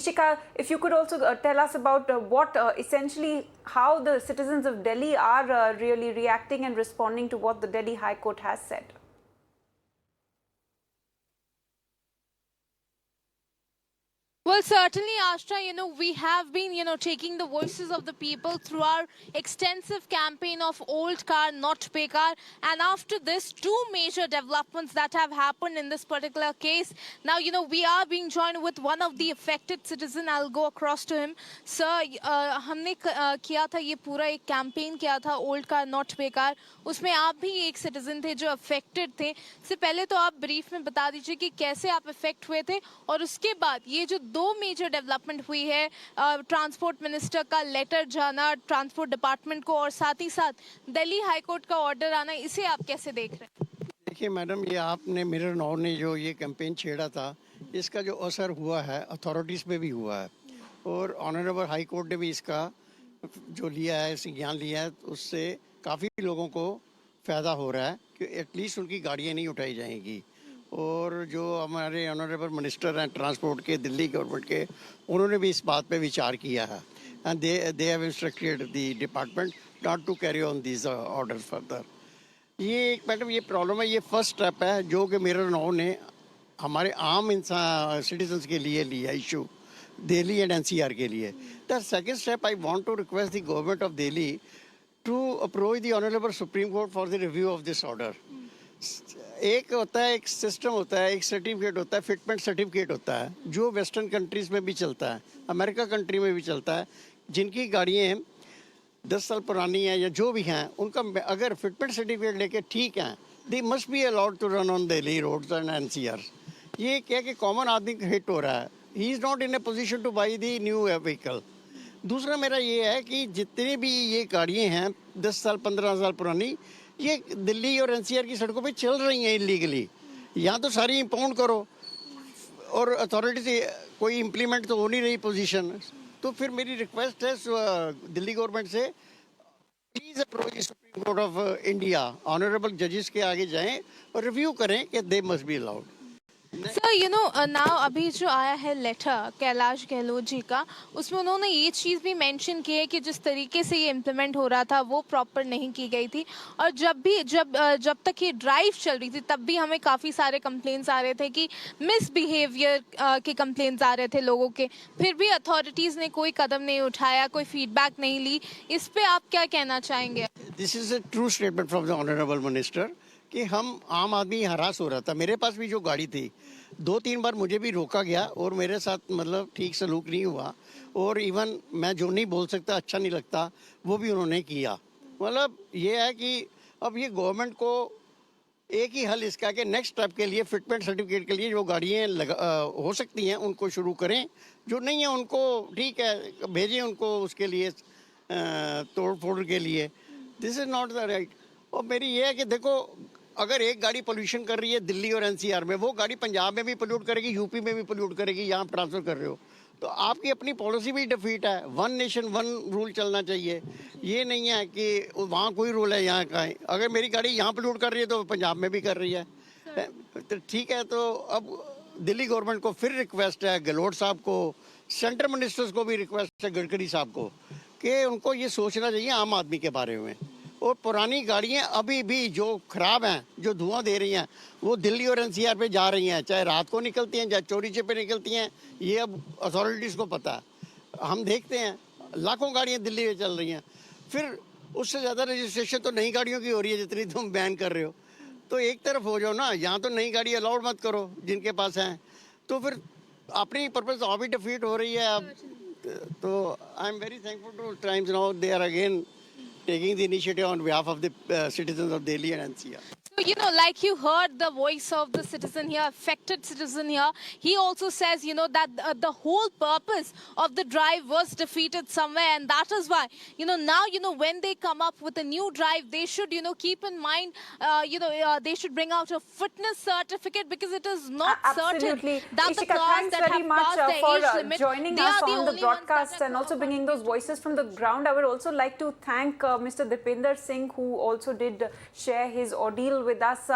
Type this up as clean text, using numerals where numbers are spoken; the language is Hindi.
Ishika, if you could also tell us about essentially how the citizens of Delhi are really reacting and responding to what the Delhi High Court has said. Well, certainly, Ashta, we have been, taking the voices of the people through our extensive campaign of old car, not pay car. And after this, two major developments that have happened in this particular case. Now, we are being joined with one of the affected citizen. I'll go across to him. Sir, हमने किया था ये पूरा एक कैंपेन किया था ओल्ड कार नॉट पे कार उसमें आप भी एक सिटीजन थे जो अफेक्टेड थे इससे पहले तो आप ब्रीफ में बता दीजिए कि कैसे आप अफेक्ट हुए थे और उसके बाद ये जो दो मेजर डेवलपमेंट हुई है ट्रांसपोर्ट मिनिस्टर का लेटर जाना ट्रांसपोर्ट डिपार्टमेंट को और साथ ही साथ दिल्ली हाई कोर्ट का ऑर्डर आना इसे आप कैसे देख रहे हैं? देखिए मैडम, ये आपने मिरर नाउ ने जो ये कैंपेन छेड़ा था इसका जो असर हुआ है अथॉरिटीज़ पे भी हुआ है और ऑनरेबल हाई कोर्ट ने भी इसका जो लिया है ज्ञान लिया है उससे काफ़ी लोगों को फ़ायदा हो रहा है कि एटलीस्ट उनकी गाड़ियाँ नहीं उठाई जाएंगी। और जो हमारे ऑनरेबल मिनिस्टर हैं ट्रांसपोर्ट के दिल्ली गवर्नमेंट के उन्होंने भी इस बात पे विचार किया है and they have instructed the department not to carry on this orders further. ये एक मैडम ये प्रॉब्लम है, ये फर्स्ट स्टेप है जो कि मिरर नाउ ने हमारे आम इंसान सिटीजन्स के लिए लिया इशू दिल्ली एंड एनसीआर के लिए। The second step I want to request the government of Delhi to approach the honourable supreme court for the review of this order. एक होता है, एक सिस्टम होता है, एक सर्टिफिकेट होता है, फिटमेंट सर्टिफिकेट होता है जो वेस्टर्न कंट्रीज़ में भी चलता है, अमेरिका कंट्री में भी चलता है। जिनकी गाड़ियाँ 10 साल पुरानी हैं या जो भी हैं उनका अगर फिटमेंट सर्टिफिकेट लेके ठीक हैं they must be allowed to run on Delhi roads and NCR. ये क्या कि कॉमन आदमी हिट हो रहा है, he is not in a position to buy the new vehicle. दूसरा मेरा ये है कि जितनी भी ये गाड़ियाँ हैं 10 साल 15 साल पुरानी ये दिल्ली और एनसीआर की सड़कों पे चल रही हैं इलीगली। या तो सारी इंपाउंड करो और अथॉरिटी से कोई इम्प्लीमेंट तो हो नहीं रही पोजीशन। तो फिर मेरी रिक्वेस्ट है दिल्ली गवर्नमेंट से please approach supreme court of India, honourable जजेस के आगे जाएं और रिव्यू करें कि दे must be allowed. Sir now अभी जो आया है लेटर कैलाश गहलोत जी का उसमें उन्होंने ये चीज़ भी मेंशन की है कि जिस तरीके से ये इम्प्लीमेंट हो रहा था वो प्रॉपर नहीं की गई थी और जब तक ये ड्राइव चल रही थी तब भी हमें काफ़ी सारे कंप्लेंट्स आ रहे थे कि मिसबिहेवियर के कंप्लेंट्स आ रहे थे लोगों के, फिर भी अथॉरिटीज़ ने कोई कदम नहीं उठाया, कोई फीडबैक नहीं ली। इस पर आप क्या कहना चाहेंगे? This is a true statement from the honourable minister कि हम आम आदमी हरास हो रहा था। मेरे पास भी जो गाड़ी थी 2-3 बार मुझे भी रोका गया और मेरे साथ मतलब ठीक सलूक नहीं हुआ और इवन मैं जो नहीं बोल सकता अच्छा नहीं लगता वो भी उन्होंने किया। मतलब ये है कि अब ये गवर्नमेंट को एक ही हल इसका कि नेक्स्ट स्टेप के लिए फिटमेंट सर्टिफिकेट के लिए जो गाड़ियाँ हो सकती हैं उनको शुरू करें, जो नहीं है उनको ठीक है भेजें उनको उसके लिए तोड़ फोड़ के लिए। This is not the right. और मेरी ये है कि देखो अगर एक गाड़ी पोल्यूशन कर रही है दिल्ली और एनसीआर में, वो गाड़ी पंजाब में भी पोल्यूट करेगी, यूपी में भी पोल्यूट करेगी, यहाँ ट्रांसफ़र कर रहे हो तो आपकी अपनी पॉलिसी भी डिफीट है। वन नेशन वन रूल चलना चाहिए। ये नहीं है कि वहाँ कोई रूल है यहाँ का है। अगर मेरी गाड़ी यहाँ पोल्यूट कर रही है तो पंजाब में भी कर रही है तो ठीक है। तो अब दिल्ली गवर्नमेंट को फिर रिक्वेस्ट है, गहलोत साहब को, सेंट्रल मिनिस्टर्स को भी रिक्वेस्ट है, गडकरी साहब को, कि उनको ये सोचना चाहिए आम आदमी के बारे में। और पुरानी गाड़ियाँ अभी भी जो ख़राब हैं, जो धुआं दे रही हैं, वो दिल्ली और एनसीआर पे जा रही हैं, चाहे रात को निकलती हैं चाहे चोरी छिपे निकलती हैं। ये अब अथॉरिटीज़ को पता है। हम देखते हैं लाखों गाड़ियाँ दिल्ली में चल रही हैं, फिर उससे ज़्यादा रजिस्ट्रेशन तो नई गाड़ियों की हो रही है जितनी तुम बैन कर रहे हो। तो एक तरफ हो जाओ ना, यहाँ तो नई गाड़ी अलाउड मत करो जिनके पास हैं, तो फिर अपनी पर्पज़ और भी डिफीट हो रही है अब। तो I am very thankful to Times Now they are again taking the initiative on behalf of the citizens of Delhi and NCR. So, like you heard the voice of the citizen here, affected citizen here, he also says, that the whole purpose of the drive was defeated somewhere. And that is why, now, when they come up with a new drive, they should, keep in mind, they should bring out a fitness certificate because it is not certain that Ishika, the cars thanks that very have much passed their age for limit, joining they us are the on the only ones that broadcast have and also come bringing those voices from the ground. I would also like to thank Mr. Dipinder Singh, who also did share his ordeal with us.